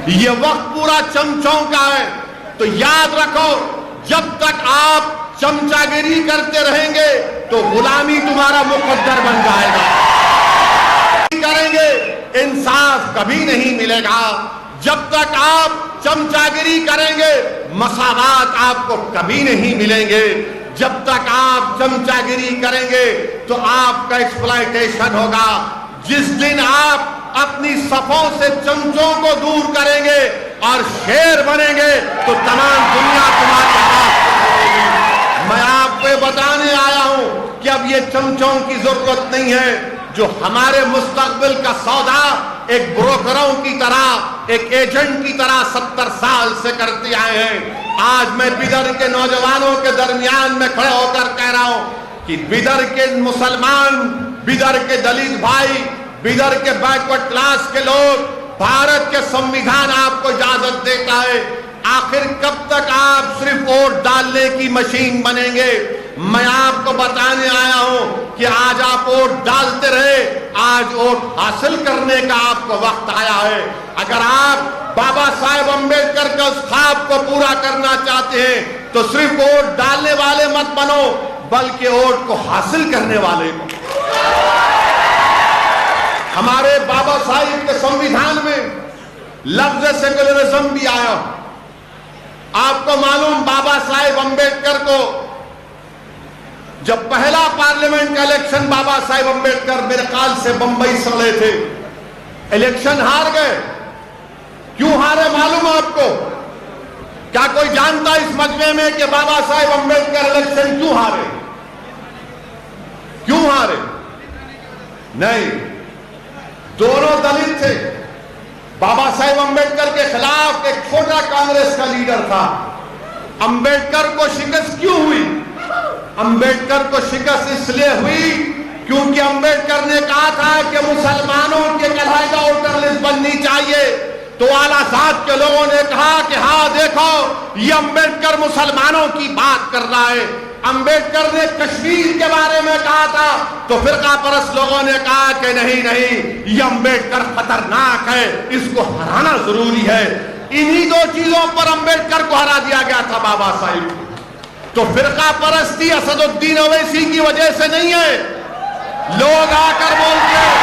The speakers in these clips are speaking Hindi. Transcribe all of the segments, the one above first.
ये वक्त पूरा चमचों का है। तो याद रखो, जब तक आप चमचागिरी करते रहेंगे तो गुलामी तुम्हारा मुकद्दर बन जाएगा। करेंगे इंसाफ कभी नहीं मिलेगा। जब तक आप चमचागिरी करेंगे मसावात आपको कभी नहीं मिलेंगे। जब तक आप चमचागिरी करेंगे तो आपका एक्सप्लॉयटेशन होगा। जिस दिन आप अपनी सफों से चमचों को दूर करेंगे और शेर बनेंगे तो तमाम दुनिया तुम्हारे हाथ में होगी। मैं आपको बताने आया हूं कि अब ये चमचों की जरूरत नहीं है। जो हमारे मुस्तकबिल का सौदा एक ब्रोकरों की तरह, एक एजेंट की तरह 70 साल से करते आए हैं, आज मैं बिदर के नौजवानों के दरमियान में खड़े होकर कह रहा हूं कि बिदर के मुसलमान, बिदर के दलित भाई, बिदर के बैकवर्ड क्लास के लोग, भारत के संविधान आपको इजाजत देता है। आखिर कब तक आप सिर्फ वोट डालने की मशीन बनेंगे? मैं आपको बताने आया हूं कि आज आप वोट डालते रहे, आज वोट हासिल करने का आपको वक्त आया है। अगर आप बाबा साहेब अम्बेडकर के उस ख्वाब को पूरा करना चाहते हैं तो सिर्फ वोट डालने वाले मत बनो, बल्कि वोट को हासिल करने वाले बनो। हमारे बाबा साहिब के संविधान में लफ्ज सेकुलरिज्म भी आया। आपको मालूम, बाबा साहेब अम्बेडकर को जब पहला पार्लियामेंट का इलेक्शन बाबा साहेब अम्बेडकर मेरे ख्याल से बंबई से लड़े थे, इलेक्शन हार गए। क्यों हारे मालूम आपको? क्या कोई जानता इस मजमे में कि बाबा साहेब अम्बेडकर इलेक्शन क्यों हारे? क्यों हारे? नहीं, दोनों दलित थे। बाबा साहेब अम्बेडकर के खिलाफ एक छोटा कांग्रेस का लीडर था। अम्बेडकर को शिकस्त क्यों हुई? अम्बेडकर को शिकस्त इसलिए हुई क्योंकि अम्बेडकर ने कहा था कि मुसलमानों के अलहदा वोटर लिस्ट बननी चाहिए। तो आलासाद के लोगों ने कहा कि हाँ देखो, ये अम्बेडकर मुसलमानों की बात कर रहा है। अम्बेडकर ने कश्मीर के बारे में कहा था तो फिरका परस्त लोगों ने कहा कि नहीं नहीं, ये अम्बेडकर खतरनाक है, इसको हराना जरूरी है। इन्हीं दो चीजों पर अम्बेडकर को हरा दिया गया था बाबा साहिब। तो फिरका परस्ती असदुद्दीन ओवैसी की वजह से नहीं है। लोग आकर बोलते हैं,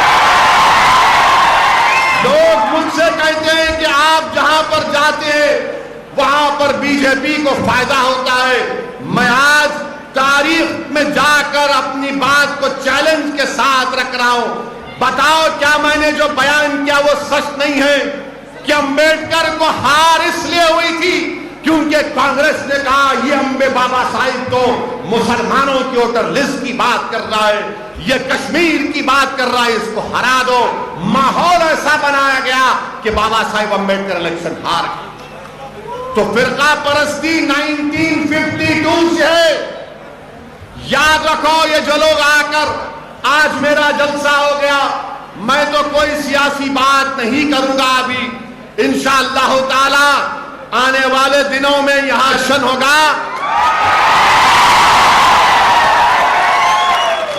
लोग मुझसे कहते हैं कि आप जहां पर जाते हैं वहां पर बीजेपी को फायदा होता है। मैं आज तारीख में जाकर अपनी बात को चैलेंज के साथ रख रहा हूं। बताओ, क्या मैंने जो बयान किया वो सच नहीं है? कि अम्बेडकर को हार इसलिए हुई थी क्योंकि कांग्रेस ने कहा ये अम्बे बाबा साहिब तो मुसलमानों की वोटर लिस्ट की बात कर रहा है, ये कश्मीर की बात कर रहा है, इसको हरा दो। माहौल ऐसा बनाया गया कि बाबा साहिब अम्बेडकर इलेक्शन हार गए। तो फिरका परस्ती 1952 से है। याद रखो, ये जो लोग आकर आज मेरा जलसा हो गया, मैं तो कोई सियासी बात नहीं करूंगा अभी। इंशाअल्लाह ताला आने वाले दिनों में यहां एक्शन होगा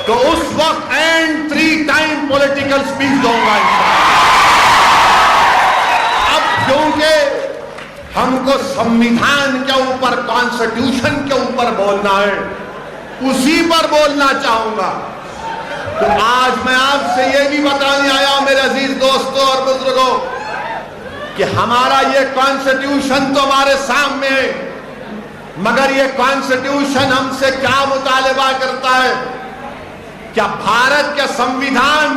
तो उस वक्त एंड 3 टाइम पॉलिटिकल स्पीच दूंगा। अब क्योंकि हमको संविधान के ऊपर, कॉन्स्टिट्यूशन के ऊपर बोलना है, उसी पर बोलना चाहूंगा। तो आज मैं आपसे ये भी बताने आया मेरे अजीज दोस्तों और बुजुर्गों कि हमारा ये कॉन्स्टिट्यूशन तो हमारे सामने है, मगर ये कॉन्स्टिट्यूशन हमसे क्या मुतालिबा करता है? क्या भारत का संविधान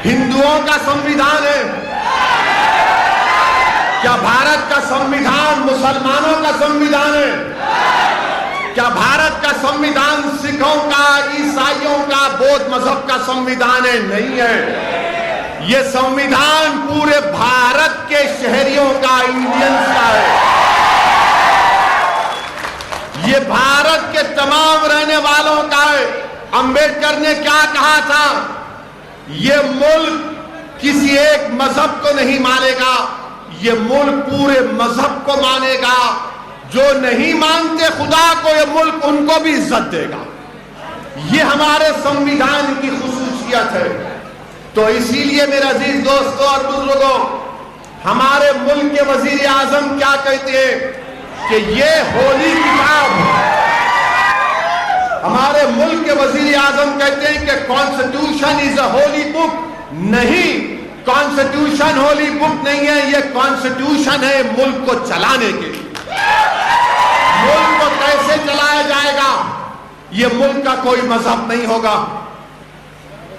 हिंदुओं का संविधान है? क्या भारत का संविधान मुसलमानों का संविधान है? क्या भारत का संविधान सिखों का, ईसाइयों का, बौद्ध मजहब का संविधान है? नहीं है। ये संविधान पूरे भारत के शहरियों का, इंडियंस का है। ये भारत के तमाम रहने वालों का है। अंबेडकर ने क्या कहा था? ये मुल्क किसी एक मजहब को नहीं मानेगा, ये मुल्क पूरे मजहब को मानेगा। जो नहीं मानते खुदा को, ये मुल्क उनको भी इज्जत देगा। ये हमारे संविधान की खुसूसियत है। तो इसीलिए मेरे अजीज दोस्तों और बुजुर्गों, हमारे मुल्क के वजीर आजम क्या कहते हैं कि ये होली किताब है। हमारे मुल्क के वजीर आजम कहते हैं कि constitution is a Holi book. नहीं, कॉन्स्टिट्यूशन होली बुक नहीं है, ये कॉन्स्टिट्यूशन है मुल्क को चलाने के लिए। मुल्क को कैसे चलाया जाएगा, ये मुल्क का कोई मजहब नहीं होगा,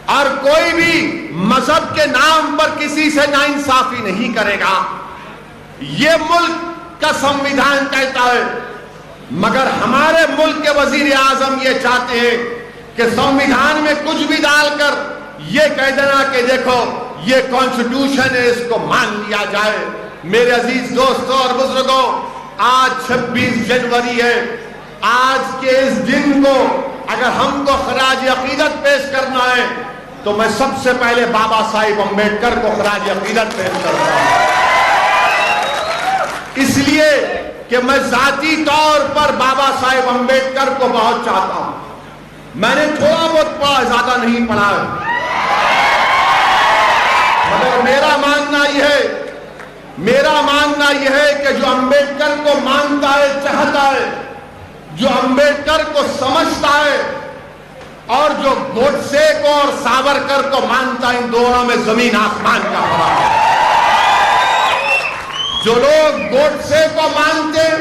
और कोई भी मजहब के नाम पर किसी से नाइंसाफी नहीं करेगा। ये मुल्क का संविधान कहता है, मगर हमारे मुल्क के वजीर आजम ये चाहते हैं कि संविधान में कुछ भी डालकर ये कह देना कि देखो ये कॉन्स्टिट्यूशन है, इसको मान लिया जाए। मेरे अजीज दोस्तों और बुजुर्गों, आज 26 जनवरी है। आज के इस दिन को अगर हमको खराज अकीदत पेश करना है तो मैं सबसे पहले बाबा साहिब अम्बेडकर को खराज अकीदत पेश करता हूं, इसलिए कि मैं जाती तौर पर बाबा साहिब अम्बेडकर को बहुत चाहता हूं। मैंने थोड़ा बहुत पढ़ा, ज्यादा नहीं पढ़ा है, मगर मेरा मानना यह है कि जो अम्बेडकर को मानता है, चाहता है, जो अम्बेडकर को समझता है और जो गोडसे को और सावरकर को मानता है, इन दोनों में जमीन आसमान का फर्क है। जो लोग गोडसे को मानते हैं,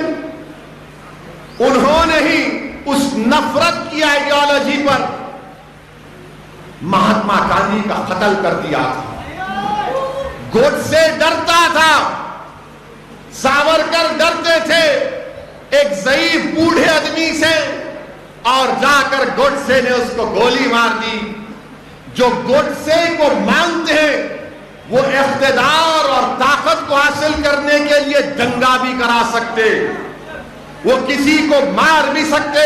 उन्होंने ही उस नफरत की आइडियोलॉजी पर महात्मा गांधी का कत्ल कर दिया था। गोडसे डरता था, सावरकर डरते थे एक ज़ईफ बूढ़े आदमी से, और जाकर गोडसे ने उसको गोली मार दी। जो गोडसे को मानते हैं वो इख्तिदार और ताकत को हासिल करने के लिए दंगा भी करा सकते, वो किसी को मार भी सकते,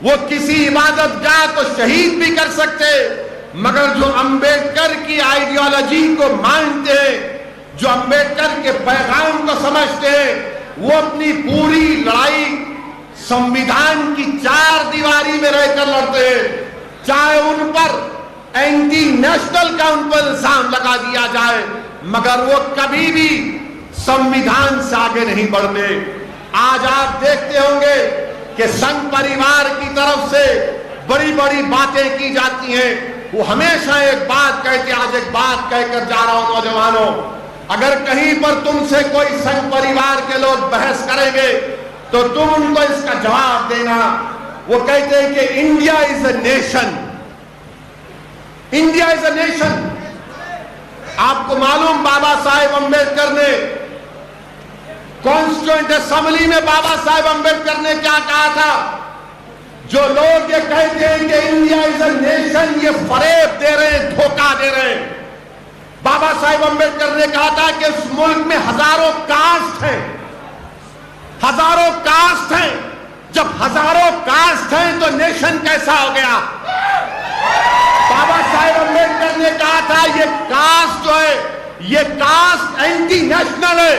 वो किसी इबादतगाह को शहीद भी कर सकते। मगर जो अम्बेडकर की आइडियोलॉजी को मानते हैं, जो अम्बेडकर के पैगाम को समझते हैं, वो अपनी पूरी लड़ाई संविधान की चार दीवारी में रहकर लड़ते हैं। चाहे उन पर एंटी नेशनल का उन पर इल्जाम लगा दिया जाए, मगर वो कभी भी संविधान से आगे नहीं बढ़ते। आज आप देखते होंगे कि संघ परिवार की तरफ से बड़ी बड़ी बातें की जाती हैं। वो हमेशा एक बात कहते, आज एक बात कहकर जा रहा हूं नौजवानों, अगर कहीं पर तुमसे कोई संघ परिवार के लोग बहस करेंगे तो तुम उनको इसका जवाब देना। वो कहते हैं कि India is a nation, India is a nation. आपको मालूम, बाबा साहेब अम्बेडकर ने कॉन्स्टिट्यूएंट असेंबली में बाबा साहेब अम्बेडकर ने क्या कहा था? जो लोग ये कहते हैं कि इंडिया इज अ नेशन, ये फरेब दे रहे हैं, धोखा दे रहे हैं। बाबा साहेब अम्बेडकर ने कहा था कि इस मुल्क में हजारों कास्ट हैं, हजारों कास्ट हैं। जब हजारों कास्ट हैं तो नेशन कैसा हो गया? बाबा साहेब अम्बेडकर ने कहा था ये कास्ट जो है, ये कास्ट एंटी नेशनल है।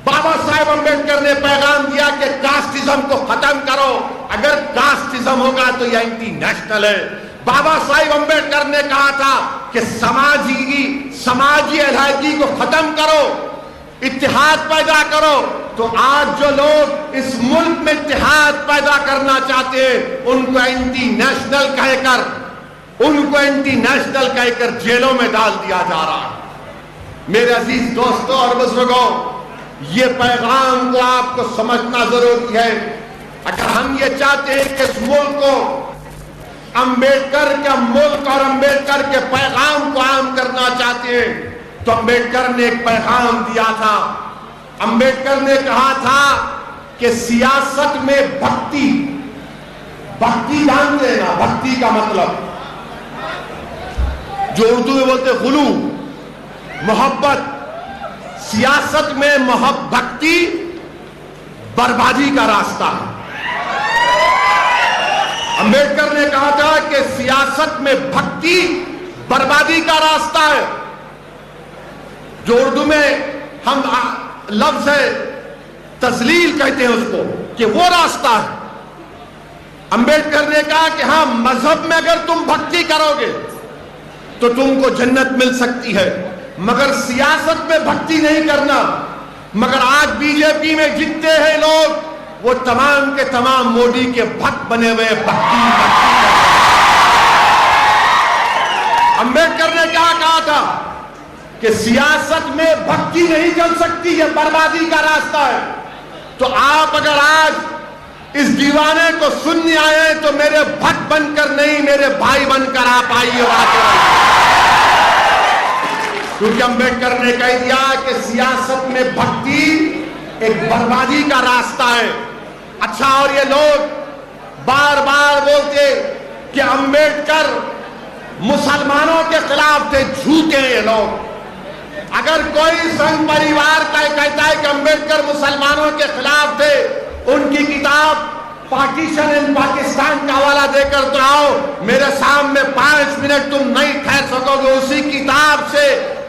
बाबा साहेब अम्बेडकर ने पैगाम दिया कि कास्टिज्म को खत्म करो, अगर कास्टिज्म होगा तो ये एंटी नेशनल है। बाबा साहेब अम्बेडकर ने कहा था कि समाजी अलहदगी को खत्म करो, इत्तेहाद पैदा करो। तो आज जो लोग इस मुल्क में इत्तेहाद पैदा करना चाहते हैं, उनको एंटी नेशनल कहकर जेलों में डाल दिया जा रहा है। मेरे अजीज दोस्तों और बुजुर्गों, ये पैगाम को आपको समझना जरूरी है। अगर हम ये चाहते हैं कि इस मुल्क को अम्बेडकर का मुल्क और अम्बेडकर के पैगाम को आम करना चाहते हैं, तो अम्बेडकर ने एक पैगाम दिया था। अम्बेडकर ने कहा था कि सियासत में भक्ति जानते हैं ना, भक्ति का मतलब जो उर्दू में बोलते गुलू, मोहब्बत, सियासत में भक्ति बर्बादी का रास्ता है। अम्बेडकर ने कहा था कि सियासत में भक्ति बर्बादी का रास्ता है। जो उर्दू में हम लफ्ज है तस्लील कहते हैं उसको, कि वो रास्ता है। अम्बेडकर ने कहा कि हाँ, मजहब में अगर तुम भक्ति करोगे तो तुमको जन्नत मिल सकती है, मगर सियासत में भक्ति नहीं करना। मगर आज बीजेपी में जितने हैं लोग, वो तमाम के तमाम मोदी के भक्त बने हुए भक्ति। अंबेडकर ने क्या कहा था कि सियासत में भक्ति नहीं चल सकती, यह बर्बादी का रास्ता है। तो आप अगर आज इस दीवाने को सुनने आए तो मेरे भक्त बनकर नहीं, मेरे भाई बनकर आप आइए और आके क्योंकि अंबेडकर ने कह दिया कि सियासत में भक्ति एक बर्बादी का रास्ता है। अच्छा, और ये लोग बार बार बोलते कि अंबेडकर मुसलमानों के खिलाफ थे, झूठे ये लोग। अगर कोई संघ परिवार का कहता है कि अंबेडकर मुसलमानों के खिलाफ थे, उनकी किताब पार्टीशन इन पाकिस्तान का हवाला देकर तो आओ, मेरे सामने 5 मिनट तुम नहीं ठहर सकोगे। उसी किताब से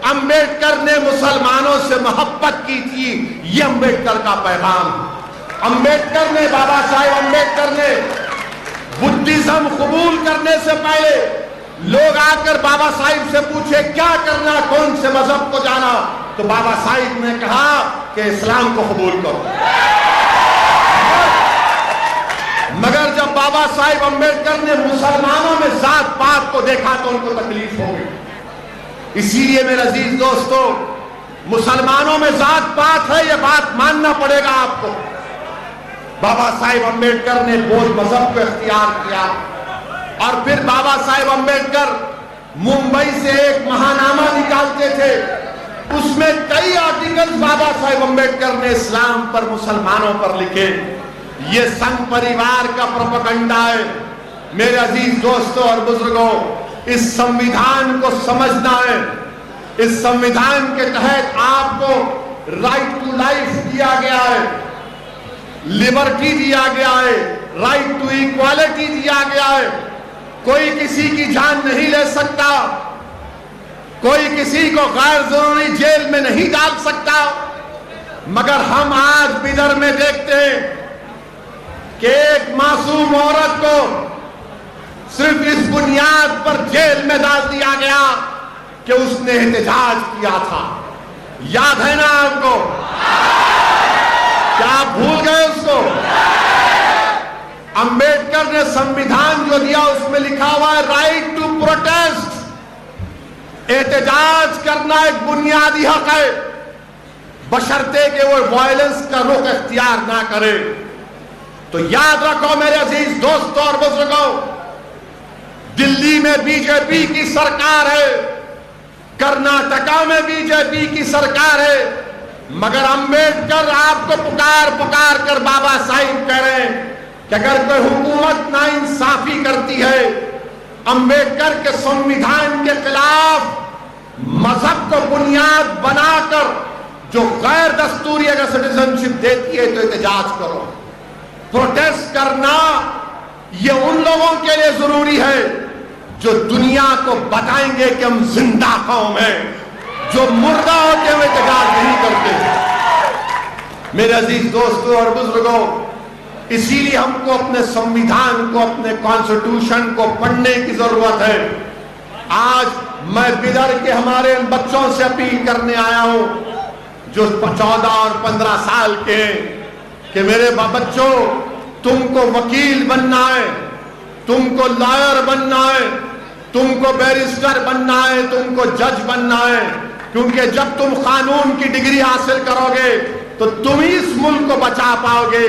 अंबेडकर ने मुसलमानों से मोहब्बत की थी, ये अंबेडकर का पैगाम। अंबेडकर ने, बाबा साहेब अंबेडकर ने बुद्धिज्म कबूल करने से पहले लोग आकर बाबा साहिब से पूछे क्या करना, कौन से मजहब को जाना, तो बाबा साहिब ने कहा कि इस्लाम को कबूल करो। मगर जब बाबा साहिब अंबेडकर ने मुसलमानों में जात पात को देखा तो उनको तकलीफ हो गई। इसीलिए मेरे अजीज दोस्तों, मुसलमानों में जात पात है, यह बात मानना पड़ेगा आपको। बाबा साहिब अंबेडकर ने बौद्ध मजहब को इख्तियार किया और फिर बाबा साहेब अंबेडकर मुंबई से एक महानामा निकालते थे, उसमें कई आर्टिकल्स बाबा साहेब अंबेडकर ने इस्लाम पर, मुसलमानों पर लिखे। ये संघ परिवार का प्रोपेगेंडा है। मेरे अजीज दोस्तों और बुजुर्गों, इस संविधान को समझना है। इस संविधान के तहत आपको राइट टू लाइफ दिया गया है, लिबर्टी दिया गया है, राइट टू इक्वालिटी दिया गया है। कोई किसी की जान नहीं ले सकता, कोई किसी को गैर जरूरी जेल में नहीं डाल सकता। मगर हम आज बिदर में देखते हैं कि एक मासूम औरत को सिर्फ इस बुनियाद पर जेल में डाल दिया गया कि उसने एहतजाज किया था। याद है ना आपको? क्या आप भूल गए उसको? अंबेडकर ने संविधान जो दिया उसमें लिखा हुआ है राइट टू प्रोटेस्ट। एहतजाज करना एक बुनियादी हक है, बशर्ते कि वो वायलेंस का रुख इख्तियार ना करे। तो याद रखो मेरे अजीज दोस्तों और बुजुर्गों, दिल्ली में बीजेपी की सरकार है, कर्नाटका में बीजेपी की सरकार है, मगर अंबेडकर आपको पुकार पुकार कर बाबा साहिब कह रहे हैं कि अगर कोई हुकूमत नाइंसाफी करती है, अंबेडकर के संविधान के खिलाफ मजहब को बुनियाद बनाकर जो गैर दस्तूरी अगर सिटीजनशिप देती है तो एहतजाज करो। प्रोटेस्ट करना ये उन लोगों के लिए जरूरी है जो दुनिया को बताएंगे कि हम जिंदा कौम हैं, जो मुर्दा होते हुए एहतजाज नहीं करते। मेरे अजीज दोस्तों और बुजुर्गों, इसीलिए हमको अपने संविधान को, अपने कॉन्स्टिट्यूशन को पढ़ने की जरूरत है। आज मैं बिदर के हमारे बच्चों से अपील करने आया हूं जो 14 और 15 साल के हैं कि मेरे बच्चों, तुमको वकील बनना है, तुमको लॉयर बनना है, तुमको बैरिस्टर बनना है, तुमको जज बनना है। क्योंकि जब तुम कानून की डिग्री हासिल करोगे तो तुम ही इस मुल्क को बचा पाओगे,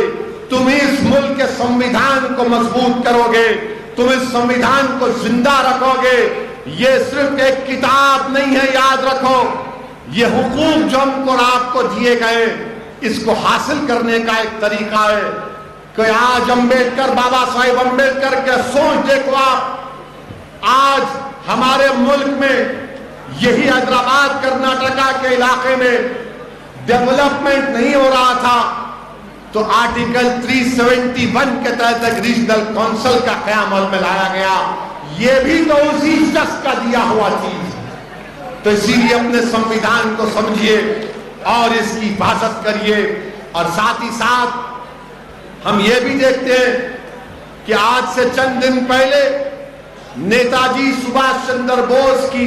तुम इस मुल्क के संविधान को मजबूत करोगे, तुम इस संविधान को जिंदा रखोगे। ये सिर्फ एक किताब नहीं है, याद रखो, ये हुकूक जो हमको और आपको दिए गए, इसको हासिल करने का एक तरीका है कि आज अंबेडकर, बाबा साहेब अंबेडकर के सोच देखो आप। आज हमारे मुल्क में यही हैदराबाद कर्नाटका के इलाके में डेवलपमेंट नहीं हो रहा था तो आर्टिकल 371 के तहत एक रीजनल काउंसिल का क़याम में लाया गया। यह भी तो उसी शख्स का दिया हुआ चीज। तो इसीलिए अपने संविधान को समझिए और इसकी हिफाजत करिए। और साथ ही साथ हम ये भी देखते हैं कि आज से चंद दिन पहले नेताजी सुभाष चंद्र बोस की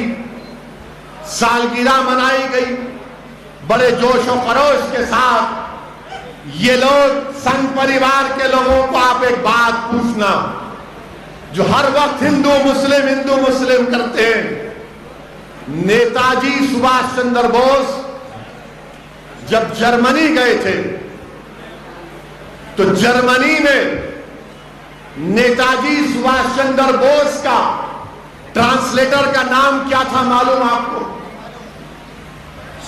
सालगिरह मनाई गई बड़े जोश और खरोश के साथ। ये लोग संघ परिवार के लोगों को आप एक बात पूछना, जो हर वक्त हिंदू मुस्लिम करते हैं। नेताजी सुभाष चंद्र बोस जब जर्मनी गए थे तो जर्मनी में नेताजी सुभाष चंद्र बोस का ट्रांसलेटर का नाम क्या था मालूम आपको?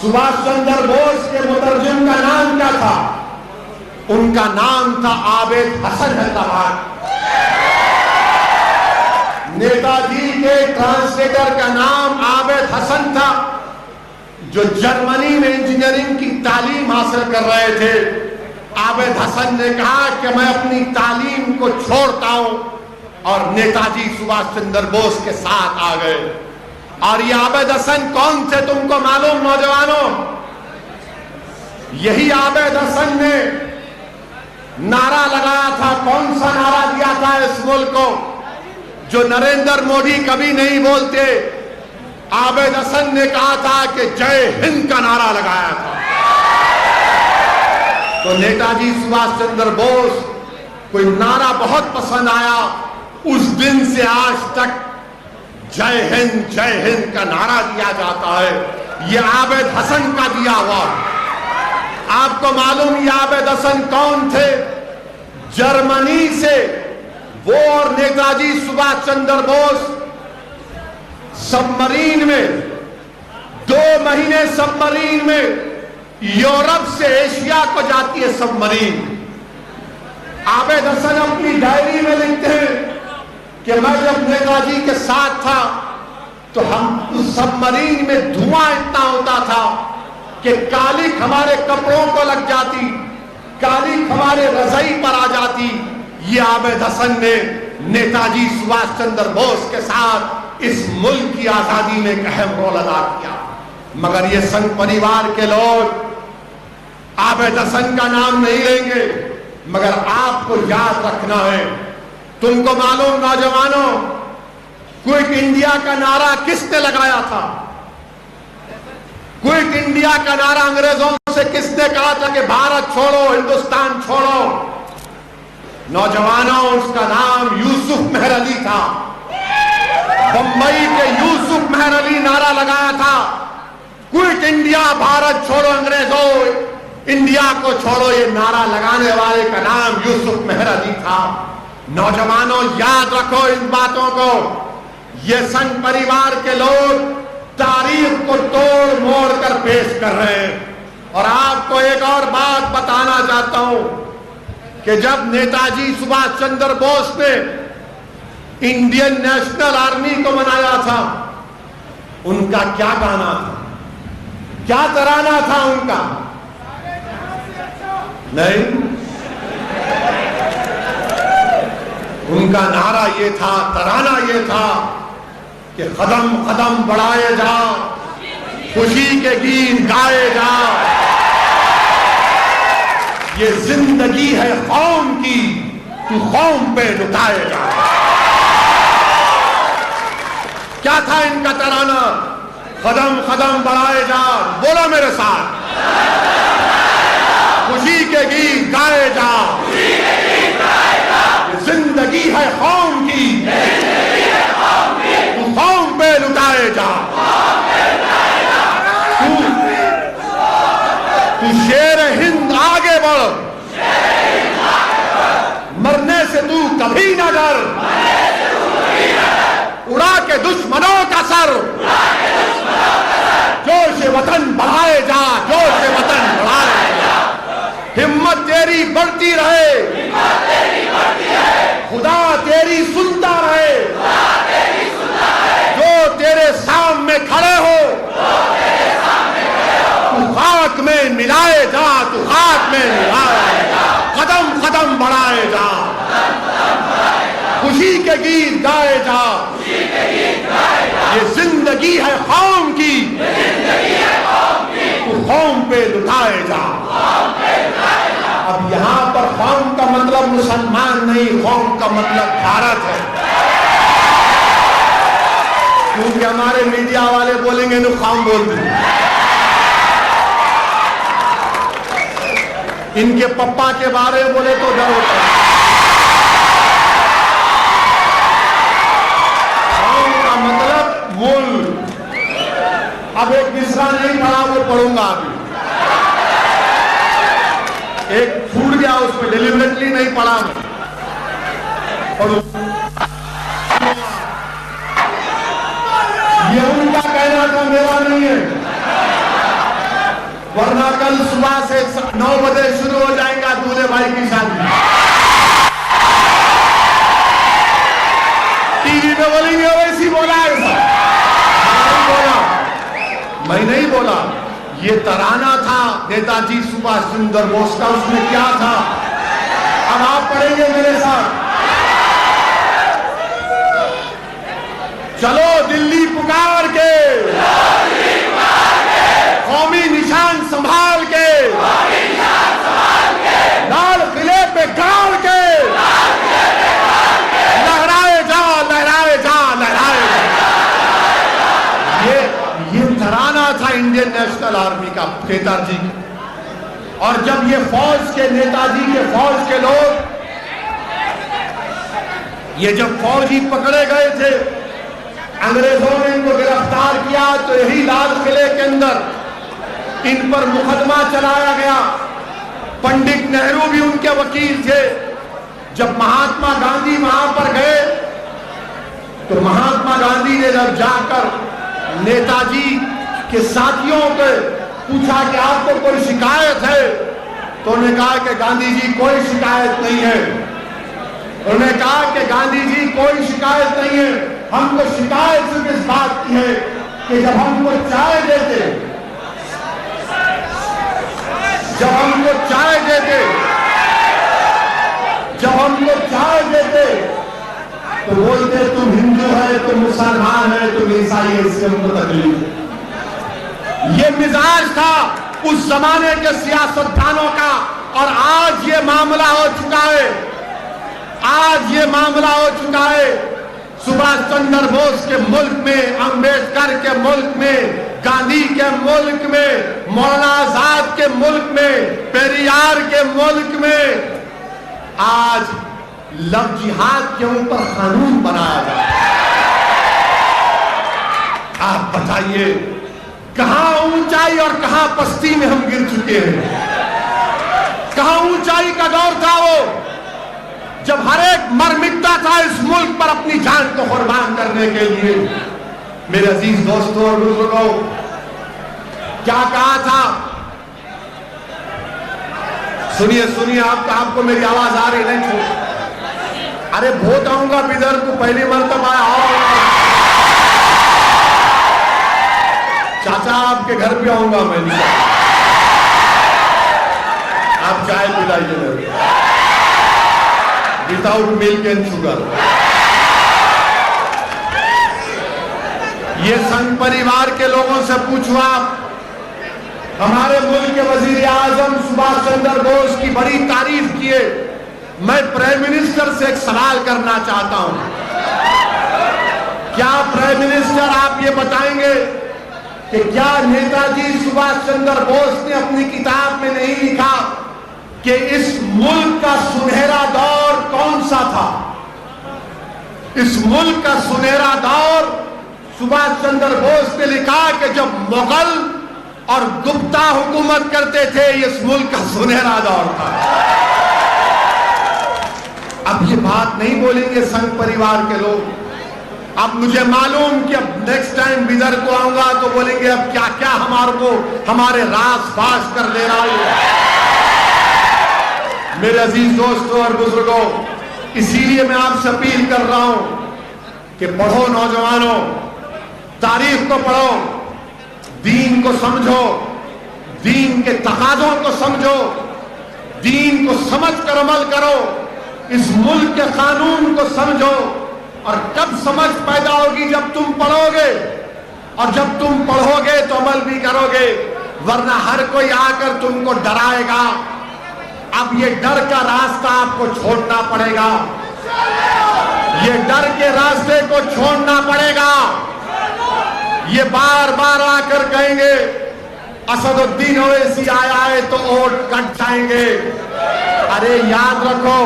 सुभाष चंद्र बोस के मुतरजुम का नाम क्या था? उनका नाम था आबिद हसन हैदराबाद। नेताजी के ट्रांसलेटर का नाम आबिद हसन था, जो जर्मनी में इंजीनियरिंग की तालीम हासिल कर रहे थे। आबिद हसन ने कहा कि मैं अपनी तालीम को छोड़ता हूं, और नेताजी सुभाष चंद्र बोस के साथ आ गए। और ये आबिद हसन कौन थे तुमको मालूम नौजवानों? यही आबिद हसन ने नारा लगाया था। कौन सा नारा दिया था इस मुल्क को, जो नरेंद्र मोदी कभी नहीं बोलते? आबिद हसन ने कहा था कि जय हिंद का नारा लगाया था। तो नेताजी सुभाष चंद्र बोस को नारा बहुत पसंद आया। उस दिन से आज तक जय हिंद का नारा दिया जाता है। ये आबिद हसन का दिया हुआ। आपको मालूम ये आबिद हसन कौन थे? जर्मनी से वो और नेताजी सुभाष चंद्र बोस सबमरीन में 2 महीने सबमरीन में यूरोप से एशिया को जाती है सबमरीन। आबिद हसन अपनी डायरी में लिखते हैं कि मैं जब नेताजी के साथ था तो हम उस सबमरीन में धुआं इतना होता था कि कालिक हमारे कपड़ों को लग जाती, कालिक हमारे रजाई पर आ जाती। ये आबिद हसन ने नेताजी सुभाष चंद्र बोस के साथ इस मुल्क की आजादी में एक अहम रोल अदा किया। मगर ये संघ परिवार के लोग आबिद हसन का नाम नहीं लेंगे। मगर आपको याद रखना है, तुमको मालूम नौजवानों, क्विट इंडिया का नारा किसने लगाया था? क्विट इंडिया का नारा अंग्रेजों से किसने कहा था कि भारत छोड़ो, हिंदुस्तान छोड़ो? नौजवानों, उसका नाम यूसुफ मेहर अली था। बंबई के यूसुफ मेहर अली नारा लगाया था, क्विट इंडिया, भारत छोड़ो, अंग्रेजों इंडिया को छोड़ो। ये नारा लगाने वाले का नाम यूसुफ मेहर अली था। नौजवानों, याद रखो इन बातों को। ये संघ परिवार के लोग तारीख को तोड़ मोड़ कर पेश कर रहे हैं। और आपको एक और बात बताना चाहता हूं कि जब नेताजी सुभाष चंद्र बोस ने इंडियन नेशनल आर्मी को बनाया था, उनका क्या गाना था, क्या तराना था उनका? नहीं, उनका नारा ये था, तराना ये था कि कदम कदम बढ़ाए जा, खुशी के गीत गाए जा। ये जिंदगी है कौम की, तू कौम पे लुटाए जा। क्या था इनका तराना? कदम कदम बढ़ाए जा। बोलो मेरे साथ, खुशी के गीत गाए जा। जिंदगी है कौम की, तू कौम पे लुटाए जा। तू शेर हिंद आगे बढ़, मरने से तू कभी ना डर। उड़ा के दुश्मनों का सर, जोश वतन बढ़ाए जा, जोश वतन बढ़ाए जा। हिम्मत तेरी बढ़ती रहे, खुदा तेरी सुनता रहे। जो तेरे सामने खड़े हो, तू खाक में मिलाए जा, तू खाक में मिलाए जा। कदम कदम बढ़ाए जा, खुशी के गीत गाए जा। ये जिंदगी है कौम की, तू कौम पे लुटाए जा। अब यहां पर कौम का मतलब मुसलमान नहीं, कौम का मतलब भारत है। क्योंकि हमारे मीडिया वाले बोलेंगे नुखाम बोल दी, इनके पप्पा के बारे में बोले तो डर होता है। का मतलब मूल। अब एक मिसरा नहीं पढ़ा, वो पढ़ूंगा अभी। एक छूट गया, उसमें डिलिबरेटली नहीं पढ़ा मैं, पढ़ू। ये उनका कहना था, मेरा नहीं है, वरना कल सुबह से 9 बजे शुरू हो जाएगा दूल्हे भाई की शादी। टीवी में बोलेंगे वैसी बोला है, मैं नहीं बोला। ये तराना था नेताजी सुभाष चंद्र बोस का, उसमें क्या था अब आप पढ़ेंगे मेरे साथ। चलो दिल्ली पुकार के, कौमी निशान संभाल के, लाल किले पे गाड़ के, लहराए जा लहराए जा लहराए जा। ये तराना था इंडियन नेशनल आर्मी का, नेताजी। और जब ये फौज के, नेताजी के फौज के लोग, ये जब फौजी पकड़े गए थे, अंग्रेजों ने इनको गिरफ्तार किया, तो यही लाल किले के अंदर इन पर मुकदमा चलाया गया। पंडित नेहरू भी उनके वकील थे। जब महात्मा गांधी वहां पर गए, तो महात्मा गांधी ने जब जाकर नेताजी के साथियों को पूछा कि आपको कोई शिकायत है, तो उन्होंने कहा कि गांधी जी कोई शिकायत नहीं है। उन्होंने कहा कि गांधी जी कोई शिकायत नहीं है, हमको शिकायत सिर्फ इस बात की है कि जब हमको चाय देते, जब हमको चाय देते, जब हमको चाय देते तो बोलते तुम हिंदू है, तुम मुसलमान है, तुम ईसाई है, इससे हमको तकलीफ है। ये मिजाज था उस जमाने के सियासतदानों का। और आज ये मामला हो चुका है, आज ये मामला हो चुका है। सुभाष चंद्र बोस के मुल्क में, अंबेडकर के मुल्क में, गांधी के मुल्क में, मौलाना आजाद के मुल्क में, पेरियार के मुल्क में आज लव जिहाद के ऊपर कानून बनाया जाए। आप बताइए कहां ऊंचाई और कहां पस्ती में हम गिर चुके हैं। कहां ऊंचाई का दौर था वो, जब हर एक मर मिटता था इस मुल्क पर अपनी जान को कुर्बान करने के लिए। मेरे अजीज दोस्तों और बुजुर्गों, क्या कहा था, सुनिए सुनिए, आपको मेरी आवाज आ रही नहीं? छोड़, अरे वोट आऊंगा बिदर को पहली मरतबा आओ, चाचा आपके घर पे आऊंगा मैं, आप चाय पिलाइए मेरे, विदाउट मिल्क एंड शुगर। ये संघ परिवार के लोगों से पूछो आप, हमारे मुल्क के वजीर आजम सुभाष चंद्र बोस की बड़ी तारीफ किए। मैं प्राइम मिनिस्टर से एक सवाल करना चाहता हूं, क्या प्राइम मिनिस्टर आप ये बताएंगे कि क्या नेताजी सुभाष चंद्र बोस ने अपनी किताब में नहीं लिखा कि इस मुल्क का सुनहरा दौर कौन सा था? इस मुल्क का सुनहरा दौर सुभाष चंद्र बोस ने लिखा कि जब मुगल और गुप्ता हुकूमत करते थे, इस मुल्क का सुनहरा दौर था। अब ये बात नहीं बोलेंगे संघ परिवार के लोग। अब मुझे मालूम कि अब नेक्स्ट टाइम बिदर को आऊंगा तो बोलेंगे अब क्या क्या हमारे रास फाश कर ले रहा है। मेरे अजीज दोस्तों और बुजुर्गों, इसीलिए मैं आपसे अपील कर रहा हूं कि पढ़ो नौजवानों, तारीख को पढ़ो, दीन को समझो, दीन के तकाज़ों को समझो, दीन को समझ कर अमल करो, इस मुल्क के कानून को समझो। और कब समझ पैदा होगी? जब तुम पढ़ोगे, और जब तुम पढ़ोगे तो अमल भी करोगे, वरना हर कोई आकर तुमको डराएगा। अब ये डर का रास्ता आपको छोड़ना पड़ेगा, ये डर के रास्ते को छोड़ना पड़ेगा। ये बार बार आकर कहेंगे असदुद्दीन ओवैसी आया है तो वोट कट जाएंगे। अरे याद रखो,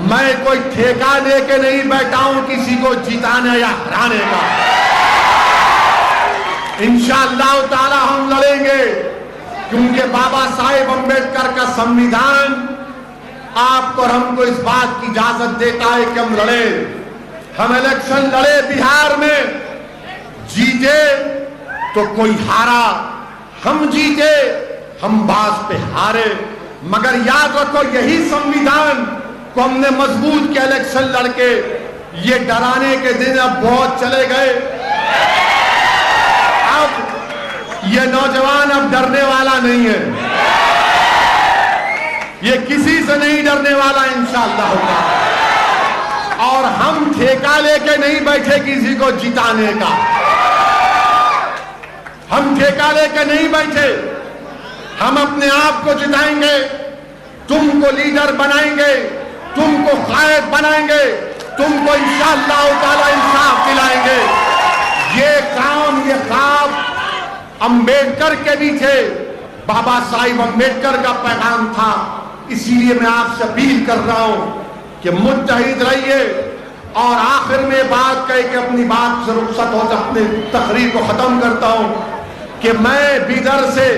मैं कोई ठेका लेके नहीं बैठा हूं किसी को जिताने या हराने का। इंशाअल्लाह ताला हम लड़ेंगे, क्योंकि बाबा साहेब अम्बेडकर का संविधान आपको और हमको इस बात की इजाजत देता है कि हम लड़े। हम इलेक्शन लड़े बिहार में, जीते तो कोई हारा, हम जीते हम बास पे हारे। मगर याद रखो, यही संविधान को हमने मजबूत किया इलेक्शन लड़के। ये डराने के दिन अब बहुत चले गए। अब ये नौजवान अब डरने वाला नहीं है, ये किसी से नहीं डरने वाला इंशाअल्लाह होगा। और हम ठेका लेके नहीं बैठे किसी को जिताने का, हम ठेका लेके नहीं बैठे। हम अपने आप को जिताएंगे, तुमको लीडर बनाएंगे, तुमको कायद बनाएंगे, तुमको इंशाअल्लाह ताला इंसाफ दिलाएंगे। ये काम, ये ख्वाब अंबेडकर के भी थे, बाबा साहिब अंबेडकर का पैगाम था। इसीलिए मैं आपसे अपील कर रहा हूं कि मुत्तहिद रहिए। और आखिर में बात कह के अपनी बात से रुखसत हो, अपने तकरीर को खत्म करता हूं कि मैं बिदर से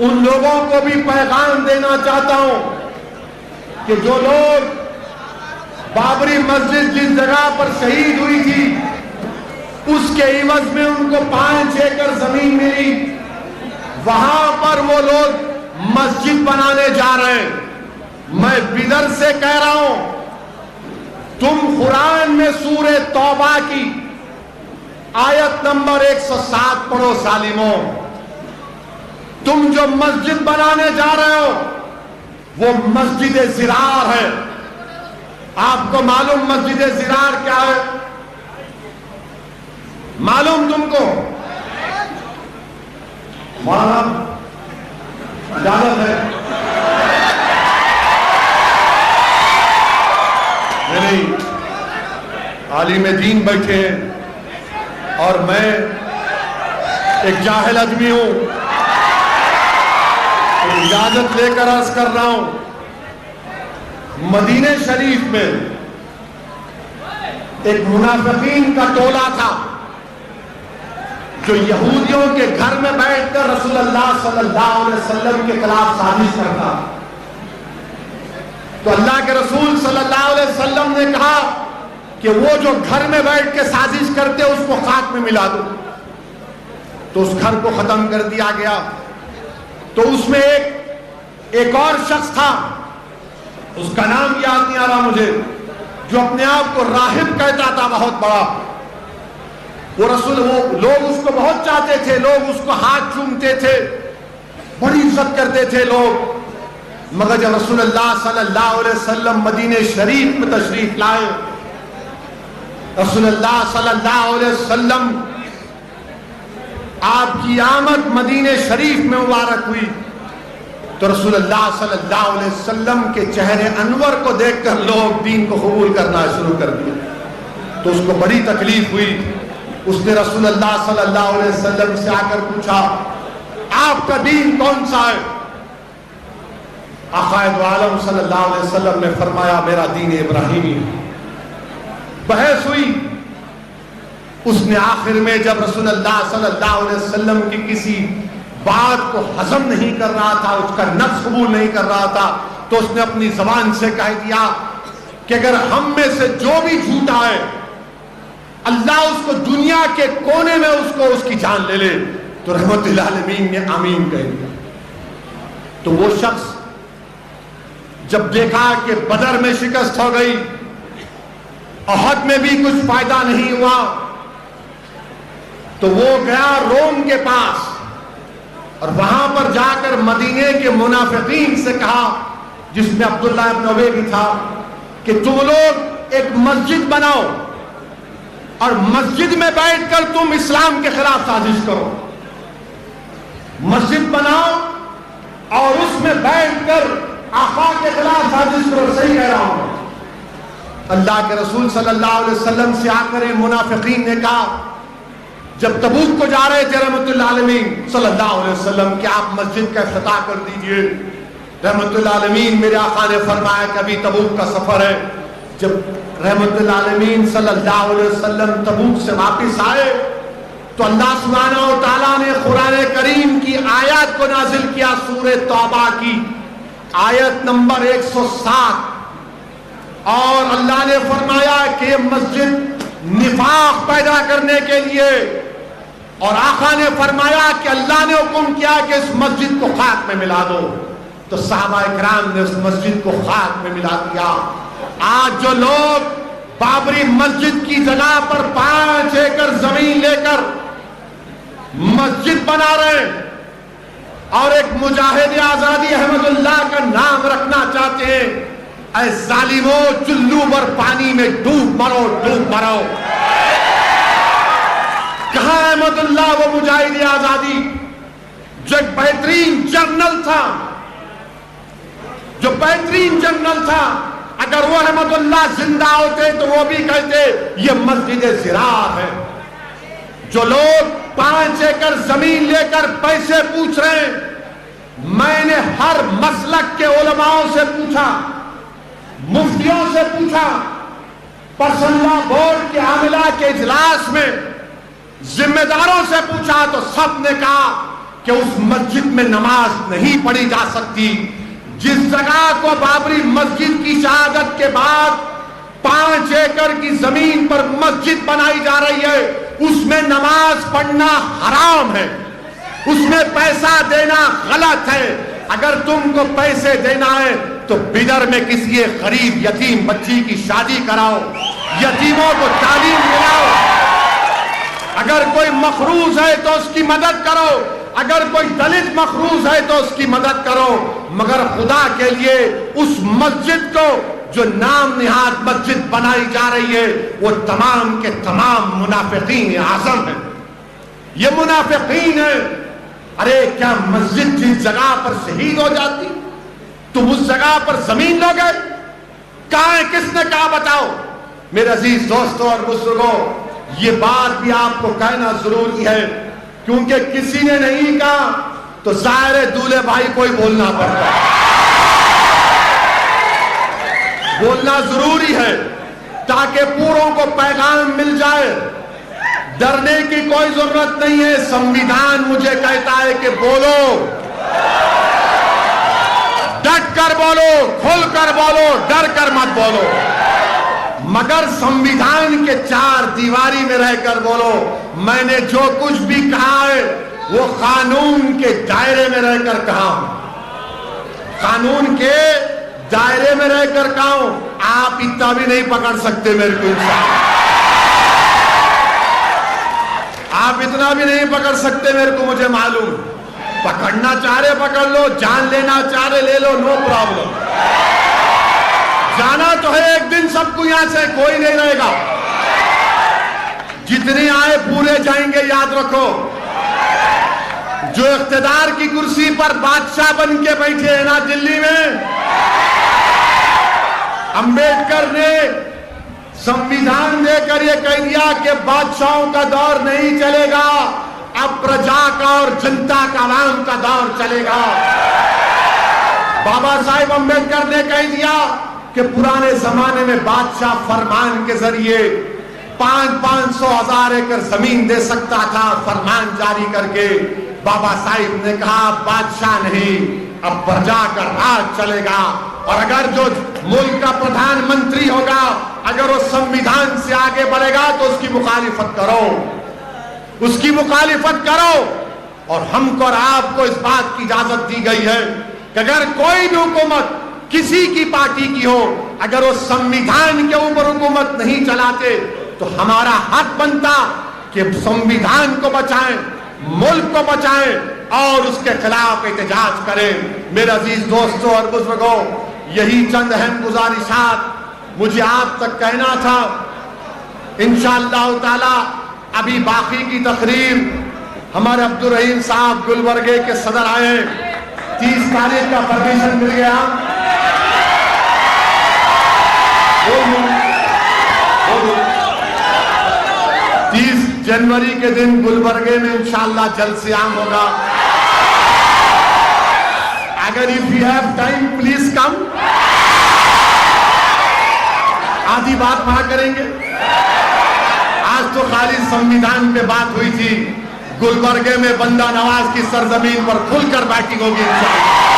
उन लोगों को भी पैगाम देना चाहता हूं कि जो लोग बाबरी मस्जिद जिस जगह पर शहीद हुई थी, उसके इवज में उनको 5 एकड़ जमीन मिली, वहां पर वो लोग मस्जिद बनाने जा रहे हैं। मैं बिदर से कह रहा हूं, तुम कुरान में सूरे तौबा की आयत नंबर 107 पढ़ो सालिमों। तुम जो मस्जिद बनाने जा रहे हो वो मस्जिद ज़िरार है। आपको मालूम मस्जिद ज़िरार क्या है? मालूम तुमको? मौलाना इजाजत है? नहीं, आलिम दीन बैठे हैं और मैं एक जाहिल आदमी हूं, तो इजाजत लेकर अर्ज कर रहा हूं। मदीने शरीफ में एक मुनाफिकीन का टोला था जो यहूदियों के घर में बैठकर रसूलुल्लाह सल्लल्लाहु अलैहि वसल्लम के खिलाफ साजिश करता। तो अल्लाह के रसूल सल्लल्लाहु अलैहि वसल्लम ने कहा कि वो जो घर में बैठ के साजिश करते उसको खाक में मिला दो। तो उस घर को खत्म कर दिया गया। तो उसमें एक और शख्स था, उसका नाम याद नहीं आ रहा मुझे, जो अपने आप को राहिब कहता था, बहुत बड़ा। वो लोग उसको बहुत चाहते थे, लोग उसको हाथ चूमते थे, बड़ी इज्जत करते थे लोग। मगर जब रसूलुल्लाह सल्लल्लाहु अलैहि वसल्लम मदीने शरीफ में तशरीफ लाए, रसूलुल्लाह सल्लल्लाहु अलैहि वसल्लम आपकी आमद मदीने शरीफ में मुबारक हुई, तो रसूलुल्लाह सल्लल्लाहु अलैहि वसल्लम के चेहरे अनवर को देखकर लोग दीन को कबूल करना शुरू कर दिया। तो उसको बड़ी तकलीफ हुई। उसने रसूलुल्लाह सल्लल्लाहु अलैहि वसल्लम से आकर पूछा, आपका दीन कौन सा है? आक़ाए दो आलम सल्लल्लाहु अलैहि वसल्लम ने फरमाया, मेरा दीन इब्राहिमी। बहस हुई। उसने आखिर में जब रसूलुल्लाह सल्लल्लाहु अलैहि वसल्लम की किसी बात को हजम नहीं कर रहा था, उसका नफ्स कबूल नहीं कर रहा था, तो उसने अपनी जबान से कह दिया कि अगर हम में से जो भी झूठा है, अल्लाह उसको दुनिया के कोने में उसकी जान ले ले। तो रहमतुल आलमीन ने आमीन कह दिया। तो वो शख्स जब देखा कि बदर में शिकस्त हो गई, अहद में भी कुछ फायदा नहीं हुआ, तो वो गया रोम के पास और वहां पर जाकर मदीने के मुनाफिकीन से कहा, जिसमें अब्दुल्लाह इब्न उबई भी था, कि तुम लोग एक मस्जिद बनाओ और मस्जिद में बैठकर तुम इस्लाम के खिलाफ साजिश करो। मस्जिद बनाओ और उसमें बैठकर आका के खिलाफ साजिश करो। सही कह रहा हूं। अल्लाह के रसूल सल्लल्लाहु अलैहि वसल्लम से आकर मुनाफिकीन ने कहा जब तबूक को जा रहे थे रहमतुल्लाह आलमीन सल्लल्लाहु अलैहि वसल्लम कि आप मस्जिद का इफ्तिताह कर दीजिए, रहमतुल्लाह आलमीन मेरे आका ने फरमाया कि अभी तबूक का सफर है। जब रहमतुल्लाह आलमीन सल्लल्लाहु अलैहि वसल्लम तबूक से वापस आए तो अल्लाह सुब्हानहू व तआला ने कुरान करीम की आयत को नाजिल किया, सूरह तौबा की आयत नंबर 107, और अल्लाह ने फरमाया कि मस्जिद निफाक पैदा करने के लिए, और आका ने फरमाया कि अल्लाह ने हुक्म किया कि इस मस्जिद को खाक में मिला दो, तो सहाबा इकराम ने उस मस्जिद को खाक में मिला दिया। आज जो लोग बाबरी मस्जिद की जगह पर 5 एकड़ जमीन लेकर मस्जिद बना रहे हैं और एक मुजाहिद आजादी अहमदुल्लाह का नाम रखना चाहते हैं, ऐ जालिमो चुल्लू पर पानी में डूब मरो, डूब मरो। कहां अहमदुल्लाह वो मुजाहिद आजादी जो एक बेहतरीन जर्नल था, जो बेहतरीन जर्नल था? अगर वो अहमदुल्लाह जिंदा होते तो वो भी कहते ये मस्जिद ज़िरार है। जो लोग 5 एकड़ जमीन लेकर पैसे पूछ रहे हैं, मैंने हर मसलक के उलमाओं से पूछा, मुफ्तियों से पूछा, पर्सनल बोर्ड के आमिला के इजलास में जिम्मेदारों से पूछा, तो सब ने कहा कि उस मस्जिद में नमाज नहीं पढ़ी जा सकती। जिस जगह को बाबरी मस्जिद की शहादत के बाद 5 एकड़ की जमीन पर मस्जिद बनाई जा रही है, उसमें नमाज पढ़ना हराम है, उसमें पैसा देना गलत है। अगर तुमको पैसे देना है तो बिदर में किसी गरीब यतीम बच्ची की शादी कराओ, यतीमों को तालीम दिलाओ। अगर कोई मखरूज है तो उसकी मदद करो, अगर कोई दलित मखरूज है तो उसकी मदद करो, मगर खुदा के लिए उस मस्जिद को जो नाम निहाद मस्जिद बनाई जा रही है वो तमाम के तमाम मुनाफिकीन आज़म है, ये मुनाफिकीन है। अरे क्या मस्जिद जिस जगह पर शहीद हो जाती तुम उस जगह पर जमीन लोगे? कहां है, किसने कहा बताओ? मेरे अजीज दोस्तों और बुजुर्गों, ये बात भी आपको कहना जरूरी है, क्योंकि किसी ने नहीं कहा तो जाहिर है दूल्हे भाई को ही बोलना पड़ता है। बोलना जरूरी है ताकि पूरों को पैगाम मिल जाए। डरने की कोई जरूरत नहीं है, संविधान मुझे कहता है कि बोलो, डट कर बोलो, खुल कर बोलो, डर कर मत बोलो, मगर संविधान के 4 दीवारी में रहकर बोलो। मैंने जो कुछ भी कहा है वो कानून के दायरे में रहकर कहा हूं, कानून के दायरे में रहकर कहा हूं। आप इतना भी नहीं पकड़ सकते मेरे को, आप इतना भी नहीं पकड़ सकते मेरे को, मुझे मालूम। पकड़ना चाह रहे पकड़ लो, जान लेना चाह रहे ले लो, नो प्रॉब्लम। जाना तो है एक दिन सबको, यहां से कोई नहीं रहेगा, जितने आए पूरे जाएंगे, याद रखो। जो इख्तिदार की कुर्सी पर बादशाह बन के बैठे हैं ना दिल्ली में, अंबेडकर ने संविधान देकर यह कह दिया कि बादशाहों का दौर नहीं चलेगा, अब प्रजा का और जनता का, आवाम का दौर चलेगा। बाबा साहिब अंबेडकर ने कह दिया कि पुराने जमाने में बादशाह फरमान के जरिए 500-1000 एकड़ जमीन दे सकता था, फरमान जारी करके। बाबा साहिब ने कहा बादशाह नहीं, अब प्रजा का राज चलेगा, और अगर जो मुल्क का प्रधानमंत्री होगा अगर वो संविधान से आगे बढ़ेगा तो उसकी मुखालिफत करो, उसकी मुखालिफत करो। और हमको और आपको इस बात की इजाजत दी गई है कि अगर कोई भी हुकूमत किसी की पार्टी की हो, अगर वो संविधान के ऊपर हुकूमत नहीं चलाते तो हमारा हक बनता कि संविधान को बचाएं, मुल्क को बचाएं और उसके खिलाफ एहतजाज करें। मेरे अजीज दोस्तों और बुजुर्गों, यही चंद अहम गुजारिशात मुझे आप तक कहना था। इंशाअल्लाह ताला अभी बाकी की तकरीर हमारे अब्दुल रहीम साहब गुलबर्गे के सदर आए, 30 तारीख का परमिशन मिल गया। 30 जनवरी के दिन गुलबर्गे में इंशाअल्लाह जलसियाम होगा। अगर if you have time please come. आधी बात वहां करेंगे। आज तो खाली संविधान पे बात हुई थी, गुलबर्गे में बंदा नवाज की सरजमीन पर खुलकर बैटिंग होगी इंशाअल्लाह।